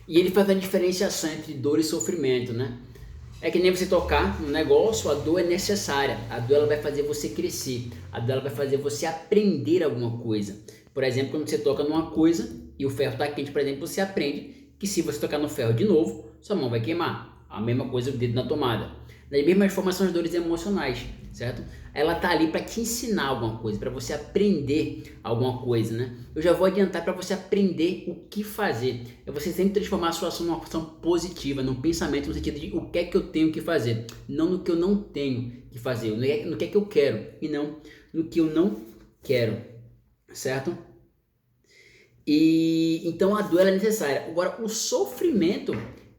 E ele faz a diferenciação entre dor e sofrimento, né? É que nem você tocar no negócio, a dor é necessária. A dor ela vai fazer você crescer. A dor ela vai fazer você aprender alguma coisa. Por exemplo, quando você toca numa coisa e o ferro está quente, por exemplo, você aprende que se você tocar no ferro de novo, sua mão vai queimar. A mesma coisa o dedo na tomada. Das mesmas formas são as dores emocionais, certo? Ela tá ali para te ensinar alguma coisa, para você aprender alguma coisa, né? Eu já vou adiantar para você aprender o que fazer. É você sempre transformar a sua ação numa ação positiva, num pensamento no sentido de o que é que eu tenho que fazer, não no que eu não tenho que fazer, no que é que eu quero e não no que eu não quero, certo? E então a dor é necessária. Agora, o sofrimento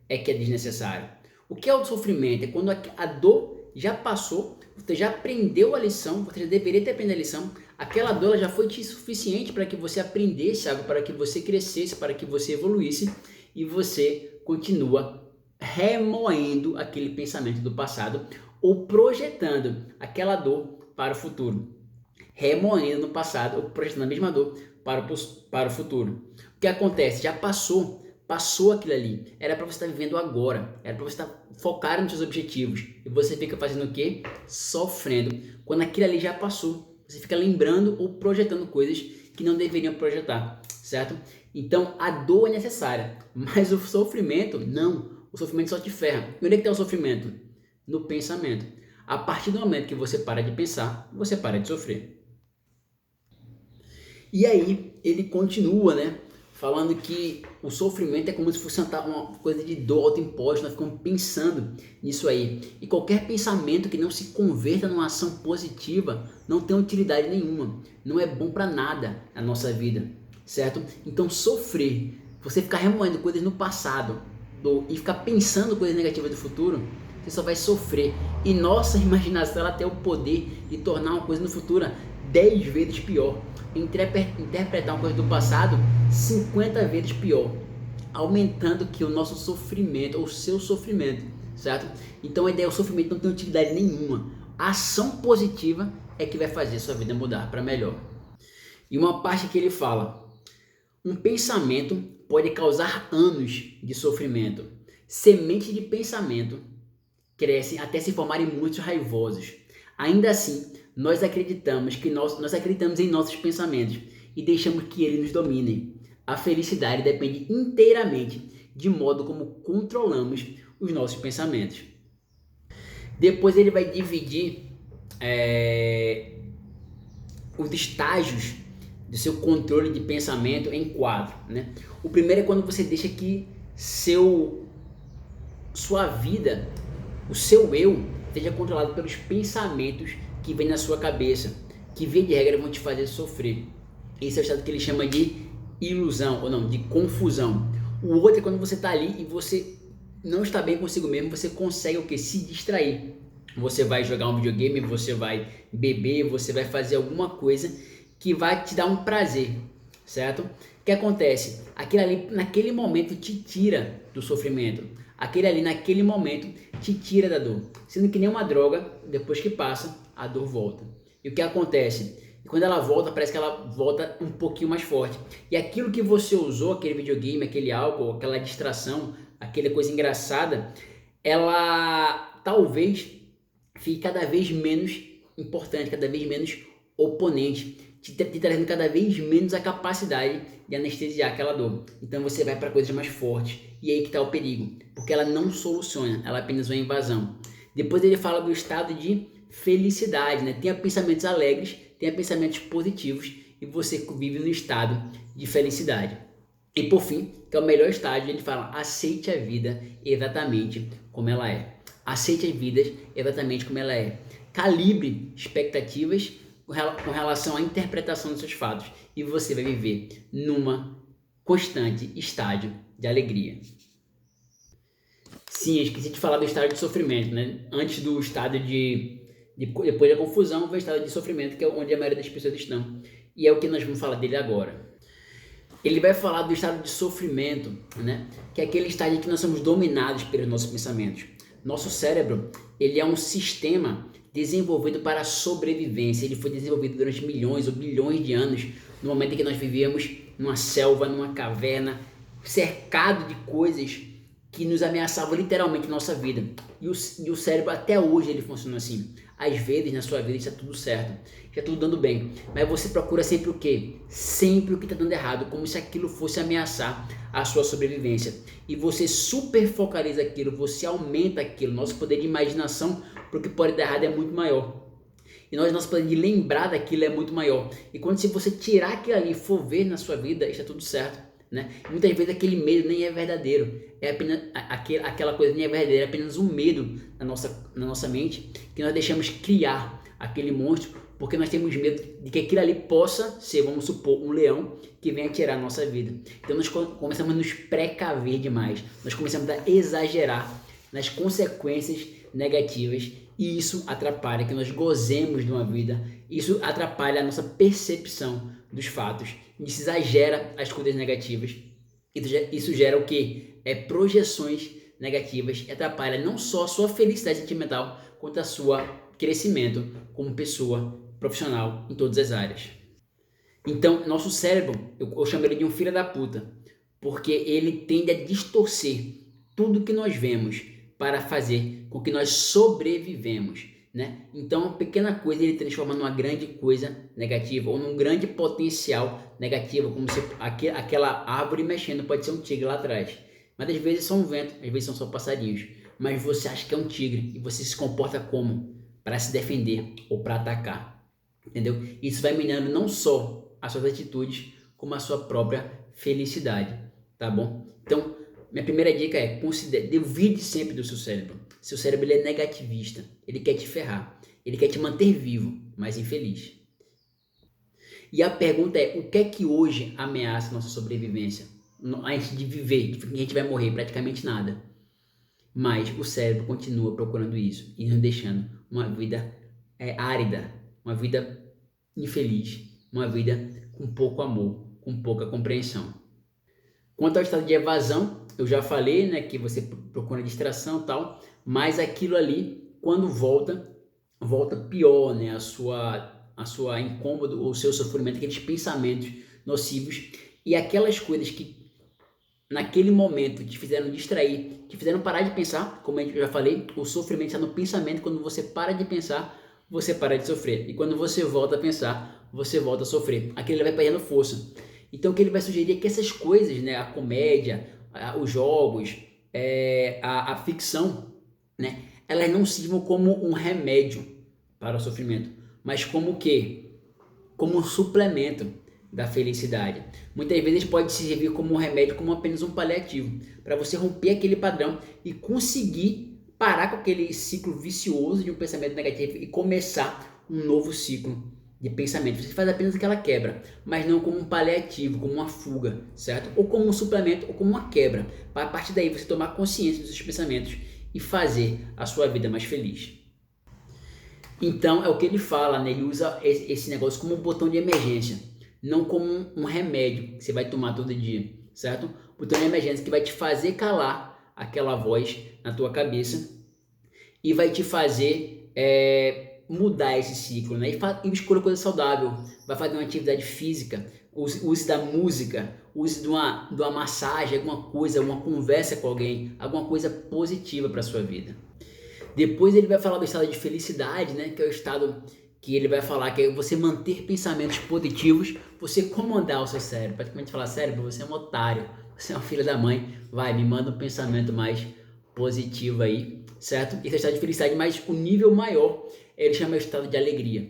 é que é desnecessário. O que é o sofrimento? É quando a dor já passou, você já aprendeu a lição, você já deveria ter aprendido a lição. Aquela dor ela já foi suficiente para que você aprendesse algo, para que você crescesse, para que você evoluísse e você continua remoendo aquele pensamento do passado ou projetando aquela dor para o futuro, remoendo no passado ou projetando a mesma dor para o futuro. O que acontece? Já passou aquilo ali. Era para você estar vivendo agora. Era para você estar focado nos seus objetivos. E você fica fazendo o quê? Sofrendo. Quando aquilo ali já passou. Você fica lembrando ou projetando coisas que não deveriam projetar, certo? Então a dor é necessária, mas o sofrimento não. O sofrimento só te ferra. E onde é que está o sofrimento? No pensamento. A partir do momento que você para de pensar, você para de sofrer. E aí ele continua, né? Falando que o sofrimento é como se fosse uma coisa de dor autoimposta, nós ficamos pensando nisso aí. E qualquer pensamento que não se converta numa ação positiva não tem utilidade nenhuma, não é bom para nada na nossa vida, certo? Então sofrer, você ficar remoendo coisas no passado e ficar pensando coisas negativas do futuro, você só vai sofrer. E nossa imaginação ela tem o poder de tornar uma coisa no futuro 10 vezes pior. Interpretar uma coisa do passado 50 vezes pior, aumentando que o nosso sofrimento, ou o seu sofrimento, certo? Então a ideia, o sofrimento não tem utilidade nenhuma. A ação positiva é que vai fazer a sua vida mudar para melhor. E uma parte que ele fala, um pensamento pode causar anos de sofrimento. Sementes de pensamento crescem até se formarem muitos raivosos. Ainda assim, nós acreditamos em nossos pensamentos e deixamos que eles nos dominem. A felicidade depende inteiramente de modo como controlamos os nossos pensamentos. Depois ele vai dividir os estágios do seu controle de pensamento em 4, né? O primeiro é quando você deixa que sua vida, o seu eu, seja controlado pelos pensamentos que vem na sua cabeça, que via de regra vão te fazer sofrer. Esse é o estado que ele chama de ilusão, ou não, de confusão. O outro é quando você está ali e você não está bem consigo mesmo, você consegue o que? Se distrair. Você vai jogar um videogame, você vai beber, você vai fazer alguma coisa que vai te dar um prazer, certo? O que acontece? Aquilo ali, naquele momento, te tira do sofrimento. Aquele ali, naquele momento, te tira da dor. Sendo que nem uma droga, depois que passa, a dor volta. E o que acontece? Quando ela volta, parece que ela volta um pouquinho mais forte. E aquilo que você usou, aquele videogame, aquele álcool, aquela distração, aquela coisa engraçada, ela talvez fique cada vez menos importante, cada vez menos oponente, te trazendo cada vez menos a capacidade de anestesiar aquela dor. Então você vai para coisas mais fortes. E aí que está o perigo, porque ela não soluciona, ela é apenas uma invasão. Depois ele fala do estado de felicidade, né? Tenha pensamentos alegres, tenha pensamentos positivos e você vive no estado de felicidade. E por fim, que é o melhor estágio, ele fala: aceite a vida exatamente como ela é. Aceite as vidas exatamente como ela é. Calibre expectativas com relação à interpretação dos seus fatos e você vai viver numa constante estágio de alegria. Sim, eu esqueci de falar do estado de sofrimento, né? Antes do estado depois da confusão, vem o estado de sofrimento, que é onde a maioria das pessoas estão. E é o que nós vamos falar dele agora. Ele vai falar do estado de sofrimento, né? Que é aquele estado em que nós somos dominados pelos nossos pensamentos. Nosso cérebro, ele é um sistema desenvolvido para a sobrevivência. Ele foi desenvolvido durante milhões ou bilhões de anos, no momento em que nós vivíamos numa selva, numa caverna, cercado de coisas que nos ameaçavam literalmente nossa vida. E o cérebro até hoje ele funciona assim. Às vezes na sua vida está tudo certo, está tudo dando bem, mas você procura sempre o quê? Sempre o que está dando errado, como se aquilo fosse ameaçar a sua sobrevivência. E você super focaliza aquilo, você aumenta aquilo. Nosso poder de imaginação para o que pode dar errado é muito maior. E nosso poder de lembrar daquilo é muito maior. E quando se você tirar aquilo ali e for ver na sua vida, está tudo certo. Né? E muitas vezes aquele medo nem é verdadeiro, é apenas aquela coisa nem é verdadeira, é apenas um medo na nossa mente que nós deixamos criar aquele monstro, porque nós temos medo de que aquilo ali possa ser, vamos supor, um leão que venha tirar a nossa vida. Então nós começamos a nos precaver demais, nós começamos a exagerar nas consequências negativas e isso atrapalha que nós gozemos de uma vida, isso atrapalha a nossa percepção dos fatos, isso exagera as coisas negativas, isso gera o que? Projeções negativas e atrapalha não só a sua felicidade sentimental, quanto a sua crescimento como pessoa profissional em todas as áreas. Então, nosso cérebro, eu chamo ele de um filho da puta, porque ele tende a distorcer tudo que nós vemos para fazer com que nós sobrevivemos. Né? Então, uma pequena coisa ele transforma numa grande coisa negativa ou num grande potencial negativo, como se aquela árvore mexendo pode ser um tigre lá atrás. Mas às vezes são um vento, às vezes são só passarinhos. Mas você acha que é um tigre e você se comporta como? Para se defender ou para atacar. Entendeu? Isso vai minando não só as suas atitudes, como a sua própria felicidade. Tá bom? Então, minha primeira dica é: duvide sempre do seu cérebro. Seu cérebro ele é negativista, ele quer te ferrar, ele quer te manter vivo, mas infeliz. E a pergunta é: o que é que hoje ameaça a nossa sobrevivência? Antes de viver, a gente vai morrer, praticamente nada. Mas o cérebro continua procurando isso e nos deixando uma vida árida, uma vida infeliz, uma vida com pouco amor, com pouca compreensão. Quanto ao estado de evasão, eu já falei, né, que você procura distração e tal, mas aquilo ali, quando volta pior, né, a sua incômodo, o seu sofrimento, aqueles pensamentos nocivos e aquelas coisas que naquele momento te fizeram distrair, te fizeram parar de pensar, como eu já falei, o sofrimento está no pensamento. Quando você para de pensar, você para de sofrer, e quando você volta a pensar, você volta a sofrer, aquilo vai perdendo força. Então o que ele vai sugerir é que essas coisas, né, a comédia, os jogos, a ficção, né, elas não sirvam como um remédio para o sofrimento, mas como o quê? Como um suplemento da felicidade. Muitas vezes pode servir como um remédio, como apenas um paliativo, para você romper aquele padrão e conseguir parar com aquele ciclo vicioso de um pensamento negativo e começar um novo ciclo de pensamento. Você faz apenas aquela quebra, mas não como um paliativo, como uma fuga, certo? Ou como um suplemento, ou como uma quebra, para a partir daí você tomar consciência dos seus pensamentos e fazer a sua vida mais feliz. Então é o que ele fala, né? Ele usa esse negócio como um botão de emergência, não como um remédio que você vai tomar todo dia, certo? Botão de emergência que vai te fazer calar aquela voz na tua cabeça e vai te fazer mudar esse ciclo, né? E escolha coisa saudável, vai fazer uma atividade física, use da música, use de uma massagem, alguma coisa, uma conversa com alguém, alguma coisa positiva para sua vida. Depois ele vai falar do estado de felicidade, né? Que é o estado que ele vai falar que é você manter pensamentos positivos, você comandar o seu cérebro, praticamente falar: cérebro, você é um otário, você é um filho da mãe, vai, me manda um pensamento mais positivo aí, certo? Esse é o estado de felicidade, mas o nível maior ele chama o estado de alegria,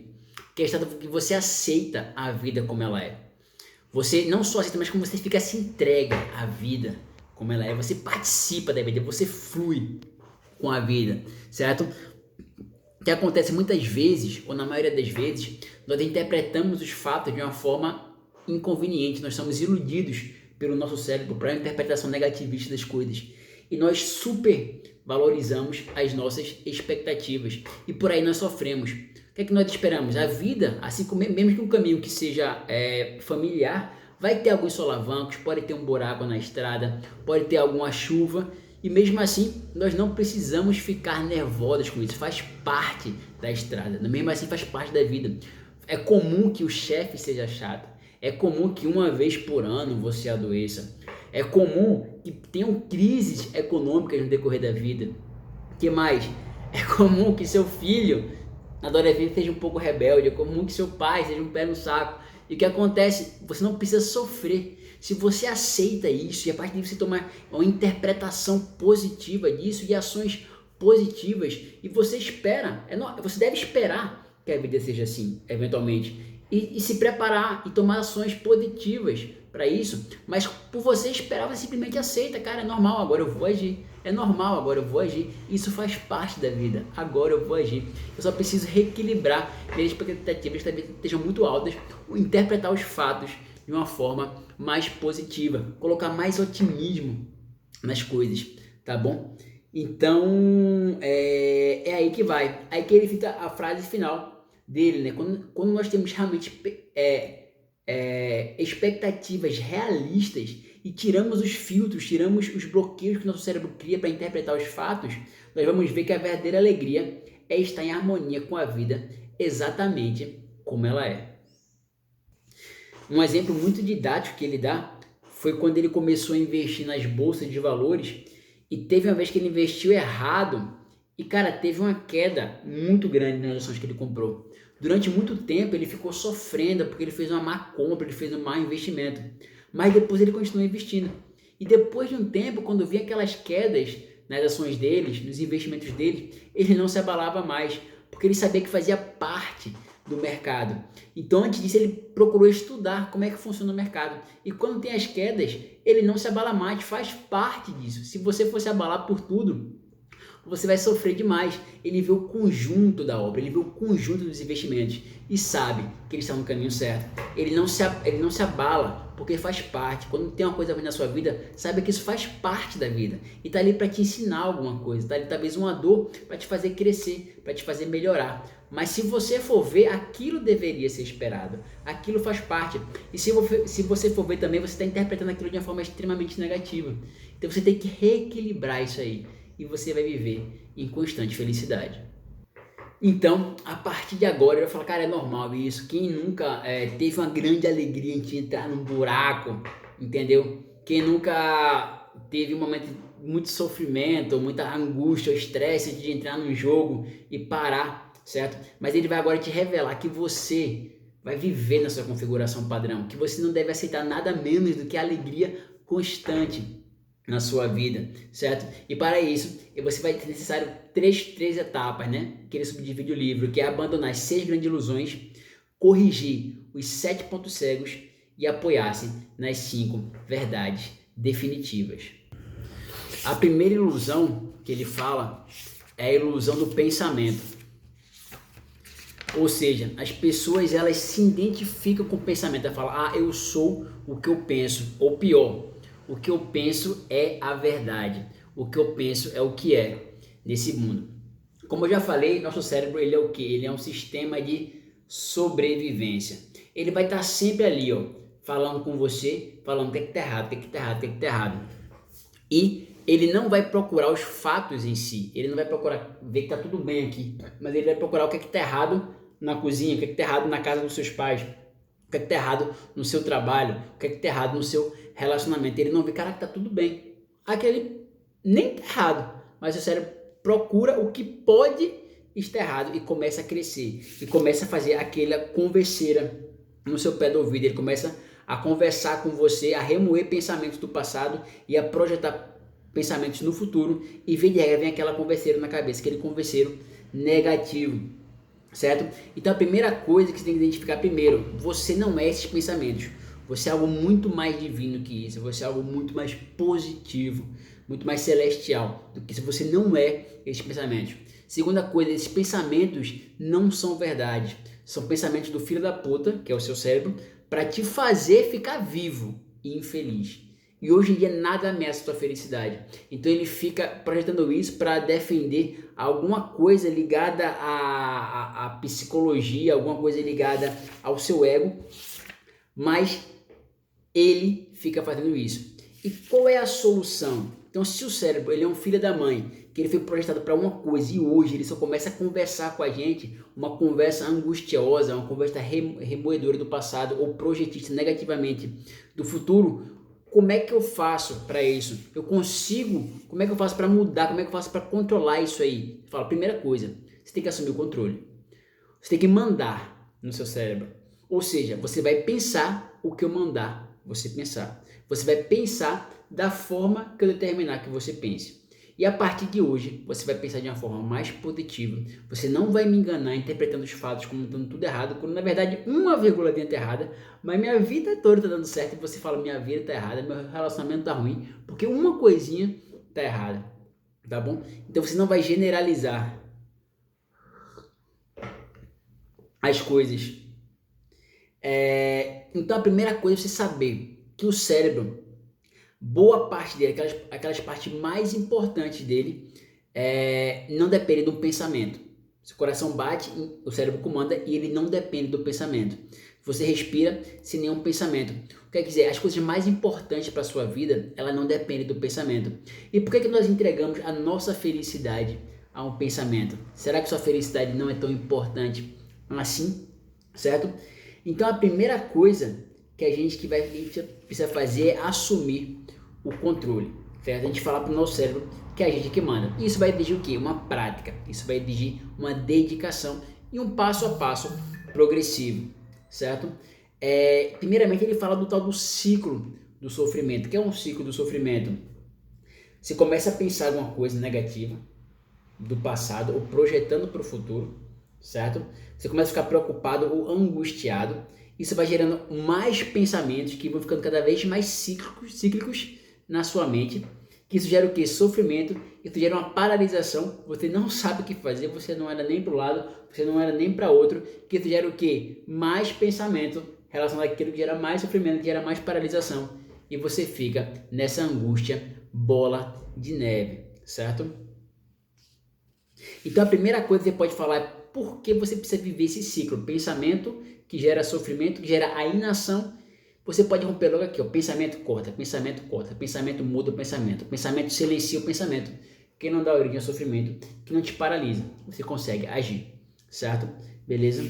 que é o estado que você aceita a vida como ela é. Você não só aceita, mas como você fica se entrega à vida como ela é, você participa da vida, você flui com a vida, certo? O que acontece muitas vezes, ou na maioria das vezes, nós interpretamos os fatos de uma forma inconveniente, nós somos iludidos pelo nosso cérebro para a interpretação negativista das coisas e nós super valorizamos as nossas expectativas e por aí nós sofremos. O que é que nós esperamos? A vida, assim como mesmo que um caminho que seja familiar, vai ter alguns solavancos, pode ter um buraco na estrada, pode ter alguma chuva. E mesmo assim, nós não precisamos ficar nervosos com isso, faz parte da estrada, mesmo assim faz parte da vida. É comum que o chefe seja chato, é comum que uma vez por ano você adoeça, É comum que tenham crises econômicas no decorrer da vida. O que mais? É comum que seu filho na adolescência seja um pouco rebelde, é comum que seu pai seja um pé no saco. E o que acontece? Você não precisa sofrer. Se você aceita isso e a partir de você tomar uma interpretação positiva disso e ações positivas, e você espera, você deve esperar que a vida seja assim, eventualmente, e se preparar e tomar ações positivas para isso, mas por você esperar, você simplesmente aceita, cara, é normal, agora eu vou agir, é normal, agora eu vou agir, isso faz parte da vida, agora eu vou agir, eu só preciso reequilibrar minhas expectativas, talvez estejam muito altas, interpretar os fatos de uma forma mais positiva, colocar mais otimismo nas coisas, tá bom? Então, é aí que vai, aí que ele fica a frase final dele, né? Quando nós temos realmente expectativas realistas e tiramos os filtros, tiramos os bloqueios que nosso cérebro cria para interpretar os fatos, nós vamos ver que a verdadeira alegria é estar em harmonia com a vida exatamente como ela é. Um exemplo muito didático que ele dá foi quando ele começou a investir nas bolsas de valores e teve uma vez que ele investiu errado e, cara, teve uma queda muito grande nas ações que ele comprou. Durante muito tempo ele ficou sofrendo porque ele fez uma má compra, ele fez um mau investimento. Mas depois ele continuou investindo. E depois de um tempo, quando vinha aquelas quedas nas ações deles, nos investimentos deles, ele não se abalava mais, porque ele sabia que fazia parte do mercado. Então, antes disso, ele procurou estudar como é que funciona o mercado. E quando tem as quedas, ele não se abala mais, faz parte disso. Se você fosse abalar por tudo, você vai sofrer demais. Ele vê o conjunto da obra, ele vê o conjunto dos investimentos e sabe que ele está no caminho certo. Ele não se abala porque faz parte. Quando tem uma coisa ruim na sua vida, saiba que isso faz parte da vida e está ali para te ensinar alguma coisa, está ali talvez uma dor para te fazer crescer, para te fazer melhorar. Mas se você for ver, aquilo deveria ser esperado, aquilo faz parte. E se você for ver também, você está interpretando aquilo de uma forma extremamente negativa. Então você tem que reequilibrar isso aí e você vai viver em constante felicidade. Então, a partir de agora, eu vou falar, cara, é normal isso. Quem nunca teve uma grande alegria em entrar num buraco, entendeu? Quem nunca teve um momento de muito sofrimento, muita angústia, estresse de entrar num jogo e parar, certo? Mas ele vai agora te revelar que você vai viver na sua configuração padrão, que você não deve aceitar nada menos do que a alegria constante na sua vida, certo? E para isso, você vai ter necessário três etapas, né? Que ele subdivide o livro, que é abandonar as 6 grandes ilusões, corrigir os 7 pontos cegos e apoiar-se nas 5 verdades definitivas. A primeira ilusão que ele fala é a ilusão do pensamento. Ou seja, as pessoas elas se identificam com o pensamento, elas falam, eu sou o que eu penso, ou pior, o que eu penso é a verdade. O que eu penso é o que é nesse mundo. Como eu já falei, nosso cérebro ele é o quê? Ele é um sistema de sobrevivência. Ele vai estar sempre ali, falando com você, falando o que está errado, o que está errado, o que está errado. E ele não vai procurar os fatos em si. Ele não vai procurar ver que está tudo bem aqui. Mas ele vai procurar o que está errado na cozinha, o que está errado na casa dos seus pais. O que está errado no seu trabalho, o que está errado no seu relacionamento. Ele não vê, cara, que está tudo bem. Aquele nem está errado, mas o cérebro procura o que pode estar errado e começa a crescer. E começa a fazer aquela converseira no seu pé do ouvido. Ele começa a conversar com você, a remoer pensamentos do passado e a projetar pensamentos no futuro. E vem aquela converseira na cabeça, aquele converseiro negativo. Certo? Então a primeira coisa que você tem que identificar primeiro, você não é esses pensamentos, você é algo muito mais divino que isso, você é algo muito mais positivo, muito mais celestial do que isso, você não é esses pensamentos. Segunda coisa, esses pensamentos não são verdade, são pensamentos do filho da puta, que é o seu cérebro, para te fazer ficar vivo e infeliz. E hoje em dia nada ameaça a sua felicidade. Então ele fica projetando isso para defender alguma coisa ligada à psicologia, alguma coisa ligada ao seu ego. Mas ele fica fazendo isso. E qual é a solução? Então se o cérebro ele é um filho da mãe, que ele foi projetado para uma coisa e hoje ele só começa a conversar com a gente, uma conversa angustiosa, uma conversa remoedora do passado ou projetista negativamente do futuro, como é que eu faço para isso? Eu consigo? Como é que eu faço para mudar? Como é que eu faço para controlar isso aí? Fala, primeira coisa, você tem que assumir o controle. Você tem que mandar no seu cérebro. Ou seja, você vai pensar o que eu mandar você pensar. Você vai pensar da forma que eu determinar que você pense. E a partir de hoje, você vai pensar de uma forma mais positiva. Você não vai me enganar interpretando os fatos como dando tudo errado, quando na verdade uma vírgula dentro é errada, mas minha vida toda está dando certo e você fala minha vida está errada, meu relacionamento está ruim, porque uma coisinha está errada, tá bom? Então você não vai generalizar as coisas. Então a primeira coisa é você saber que o cérebro, boa parte dele, aquelas partes mais importantes dele, não depende do pensamento. Se o coração bate, o cérebro comanda e ele não depende do pensamento. Você respira sem nenhum pensamento. O que quer dizer? As coisas mais importantes para a sua vida, ela não depende do pensamento. E por que nós entregamos a nossa felicidade a um pensamento? Será que sua felicidade não é tão importante assim? Certo? Então a primeira coisa que a gente precisa fazer é assumir o controle, certo? A gente fala para o nosso cérebro que é a gente que manda. Isso vai exigir o quê? Uma prática, isso vai exigir uma dedicação e um passo a passo progressivo, certo? Primeiramente ele fala do tal do ciclo do sofrimento. O que é um ciclo do sofrimento? Você começa a pensar alguma coisa negativa do passado ou projetando para o futuro, certo? Você começa a ficar preocupado ou angustiado. Isso vai gerando mais pensamentos que vão ficando cada vez mais cíclicos na sua mente. Que isso gera o que? Sofrimento. Isso gera uma paralisação. Você não sabe o que fazer. Você não era nem para o lado. Você não era nem para outro. Que isso gera o que? Mais pensamento relacionado àquilo que gera mais sofrimento, que gera mais paralisação. E você fica nessa angústia, bola de neve, certo? Então a primeira coisa que você pode falar é por que você precisa viver esse ciclo. Pensamento que gera sofrimento, que gera a inação. Você pode romper logo aqui, ó, pensamento corta, pensamento muda o pensamento silencia o pensamento, que não dá origem ao sofrimento, que não te paralisa, você consegue agir, certo? Beleza?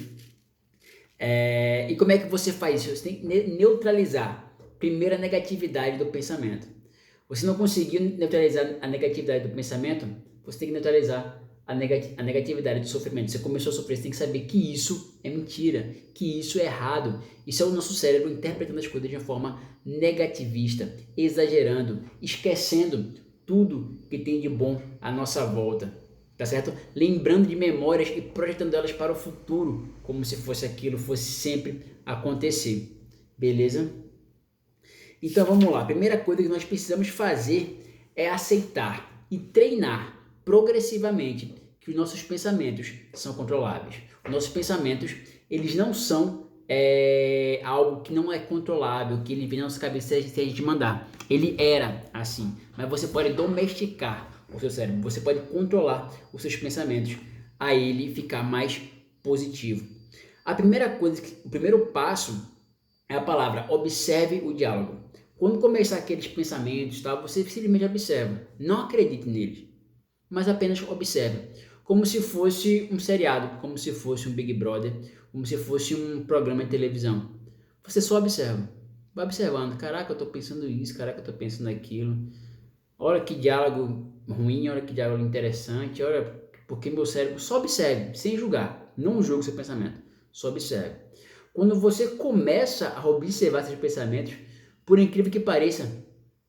E como é que você faz isso? Você tem que neutralizar primeiro a negatividade do pensamento. Você não conseguiu neutralizar a negatividade do pensamento, você tem que neutralizar a negatividade do sofrimento. Você começou a sofrer, você tem que saber que isso é mentira, que isso é errado. Isso é o nosso cérebro interpretando as coisas de uma forma negativista, exagerando, esquecendo tudo que tem de bom à nossa volta, tá certo? Lembrando de memórias e projetando elas para o futuro, como se fosse aquilo fosse sempre acontecer, beleza? Então vamos lá, a primeira coisa que nós precisamos fazer é aceitar e treinar progressivamente que os nossos pensamentos são controláveis. Os nossos pensamentos, eles não são algo que não é controlável, que ele vem na nossa cabeça se a gente mandar. Ele era assim, mas você pode domesticar o seu cérebro, você pode controlar os seus pensamentos a ele ficar mais positivo. A primeira coisa, o primeiro passo é a palavra observe o diálogo. Quando começar aqueles pensamentos, tá, você simplesmente observa, não acredite neles, mas apenas observa, como se fosse um seriado, como se fosse um Big Brother, como se fosse um programa de televisão. Você só observa, vai observando, caraca, eu tô pensando isso, caraca, eu tô pensando aquilo, olha que diálogo ruim, olha que diálogo interessante, olha, porque meu cérebro só observe, sem julgar, não julgue seu pensamento, só observe. Quando você começa a observar seus pensamentos, por incrível que pareça,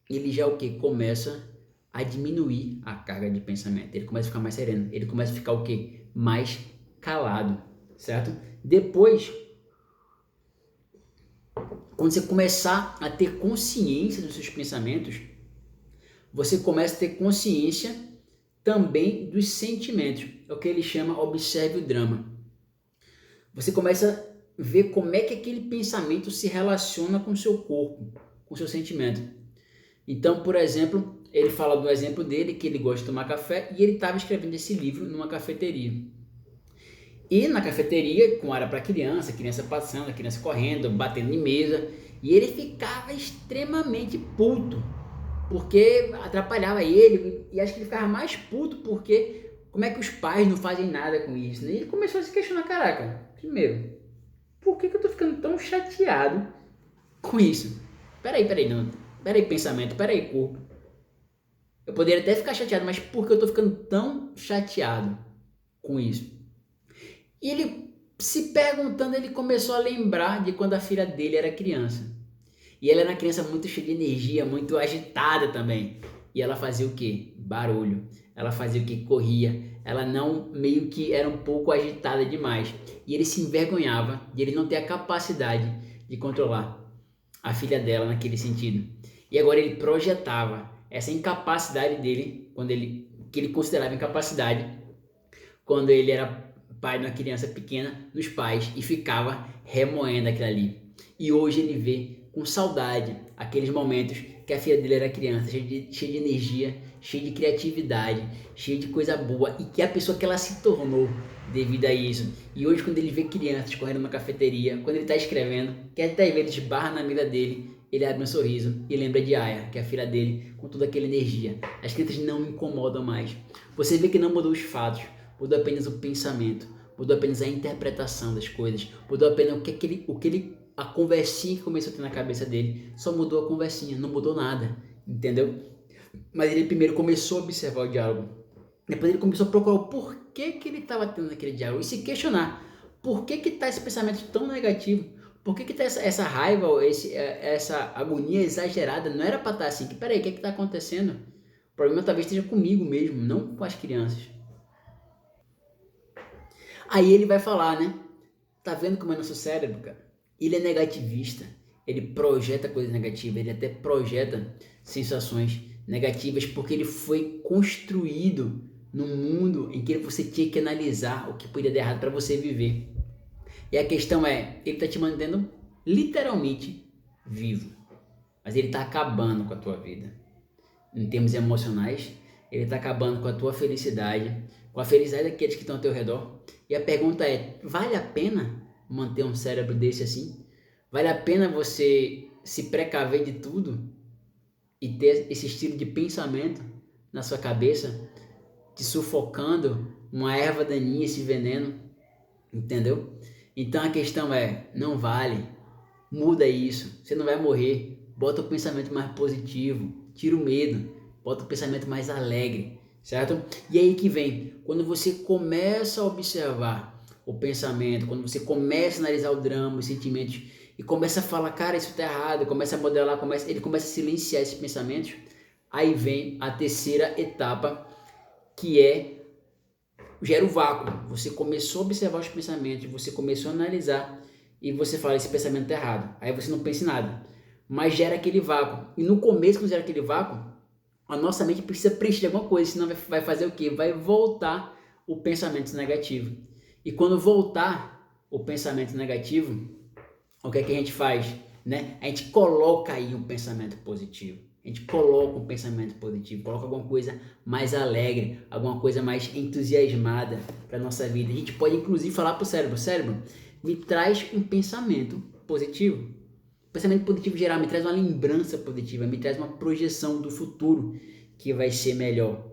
ele já o que? Começa a diminuir a carga de pensamento. Ele começa a ficar mais sereno. Ele começa a ficar o quê? Mais calado, certo? Depois, quando você começar a ter consciência dos seus pensamentos, você começa a ter consciência também dos sentimentos. É o que ele chama observe o drama. Você começa a ver como é que aquele pensamento se relaciona com o seu corpo, com o seu sentimento. Então, por exemplo, ele fala do exemplo dele, que ele gosta de tomar café, e ele estava escrevendo esse livro numa cafeteria. E na cafeteria, com área para criança passando, criança correndo, batendo em mesa, e ele ficava extremamente puto, porque atrapalhava ele, e acho que ele ficava mais puto porque como é que os pais não fazem nada com isso, né? E ele começou a se questionar, caraca, primeiro, por que eu tô ficando tão chateado com isso? Peraí, não. Peraí, pensamento, peraí, corpo. Eu poderia até ficar chateado, mas por que eu tô ficando tão chateado com isso? E ele se perguntando, ele começou a lembrar de quando a filha dele era criança. E ela era uma criança muito cheia de energia, muito agitada também. E ela fazia o quê? Barulho. Ela fazia o quê? Corria. Ela não, meio que era um pouco agitada demais. E ele se envergonhava de ele não ter a capacidade de controlar a filha dela naquele sentido. E agora ele projetava essa incapacidade dele, que ele considerava incapacidade, quando ele era pai de uma criança pequena, nos pais, e ficava remoendo aquilo ali. E hoje ele vê com saudade aqueles momentos que a filha dele era criança, cheia de energia, cheia de criatividade, cheia de coisa boa, e que a pessoa que ela se tornou devido a isso. E hoje, quando ele vê crianças correndo numa cafeteria, quando ele está escrevendo, que até às vezes barra na mira dele, ele abre um sorriso e lembra de Aya, que é a filha dele, com toda aquela energia. As crianças não me incomodam mais. Você vê que não mudou os fatos, mudou apenas o pensamento, mudou apenas a interpretação das coisas, mudou apenas a conversinha que começou a ter na cabeça dele, só mudou a conversinha, não mudou nada, entendeu? Mas ele primeiro começou a observar o diálogo, depois ele começou a procurar o porquê que ele estava tendo aquele diálogo e se questionar, por que que tá esse pensamento tão negativo? Por que que tá essa raiva, essa agonia exagerada? Não era para estar assim, que peraí, o que que tá acontecendo? O problema talvez esteja comigo mesmo, não com as crianças. Aí ele vai falar, né? Tá vendo como é nosso cérebro, cara? Ele é negativista, ele projeta coisas negativas, ele até projeta sensações negativas porque ele foi construído num mundo em que você tinha que analisar o que podia dar errado para você viver. E a questão é, ele tá te mantendo literalmente vivo, mas ele tá acabando com a tua vida. Em termos emocionais, ele tá acabando com a tua felicidade, com a felicidade daqueles que estão ao teu redor. E a pergunta é, vale a pena manter um cérebro desse assim? Vale a pena você se precaver de tudo e ter esse estilo de pensamento na sua cabeça, te sufocando uma erva daninha, esse veneno, entendeu? Então a questão é, não vale, muda isso, você não vai morrer, bota o pensamento mais positivo, tira o medo, bota o pensamento mais alegre, certo? E aí que vem, quando você começa a observar o pensamento, quando você começa a analisar o drama, os sentimentos, e começa a falar, cara, isso tá errado, começa a modelar, ele começa a silenciar esses pensamentos, aí vem a terceira etapa, que gera o vácuo. Você começou a observar os pensamentos, você começou a analisar, e você fala, esse pensamento tá errado, aí você não pensa em nada, mas gera aquele vácuo, e no começo, quando gera aquele vácuo, a nossa mente precisa preencher alguma coisa, senão vai fazer o quê? Vai voltar o pensamento negativo. E quando voltar o pensamento negativo, o que é que a gente faz? Né? A gente coloca aí um pensamento positivo. A gente coloca um pensamento positivo, coloca alguma coisa mais alegre, alguma coisa mais entusiasmada para a nossa vida. A gente pode inclusive falar para o cérebro, me traz um pensamento positivo. O pensamento positivo geral me traz uma lembrança positiva, me traz uma projeção do futuro que vai ser melhor.